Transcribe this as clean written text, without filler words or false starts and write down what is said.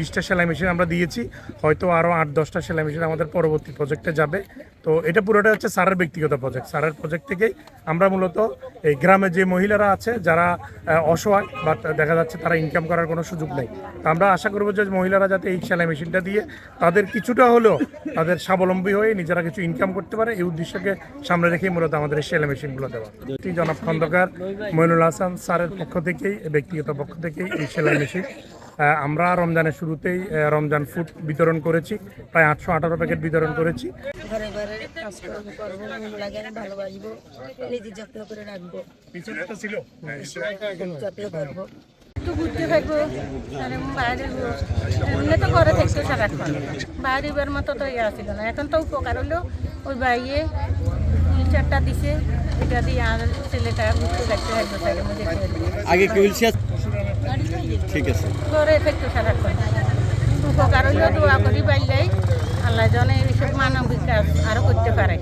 30টা সেলাই মেশিন আমরা দিয়েছি, হয়তো আরও 8-10টা সেলাই মেশিন আমাদের পরবর্তী প্রজেক্টে যাবে। তো এটা পুরোটা হচ্ছে স্যারের ব্যক্তিগত প্রজেক্ট। স্যারের প্রজেক্ট থেকেই আমরা মূলত এই গ্রামে যে মহিলারা আছে যারা অসহায় বা দেখা যাচ্ছে তারা ইনকাম করার কোনো সুযোগ নেই, তো আমরা আশা করবো যে মহিলারা যাতে এই সেলাই মেশিনটা দিয়ে তাদের কিছুটা হলেও তাদের স্বাবলম্বী হয়ে নিজেরা কিছু ইনকাম করতে পারে, এই উদ্দেশ্যকে সামনে রেখেই মূলত আমাদের এই সেলাই মেশিনগুলো দেওয়া। জনাব খন্দকার মইনুল হাসান স্যারের পক্ষ থেকেই, ব্যক্তিগত পক্ষ থেকেই এই সেলাই মেশিন আমরা রমজানের শুরুতেই রমজান ফুড বিতরণ করেছি, প্রায় 818 প্যাকেট বিতরণ করেছি। ঘরে ঘরে কাজকর্ম করবো, মন লাগে ভালোবাসবো, নিজের যত্ন করে রাখবো, যত্ন করবো। একটু ঘুরতে থাকবো, বাইরে এমনি তো ঘরে থাকতো সারাক্ষণ, বাইরে বের মতো তো ইয়ে আসছিল না। এখন তো উপকার হলো, ওই বাইরে হুইল চেয়ারটা দিছে, এটা দিয়ে আর ছেলেটা ঘুরতে দেখতে থাকবো, সাইডের মধ্যে আগে কি হুইল চেয়ার ঠিক আছে ঘরে থাকতো সারাক্ষণ। উপকার হইলেও দোয়া করি বাইলাই আল্লাহ জানে এইসব মানবিক কাজ আরও করতে পারে।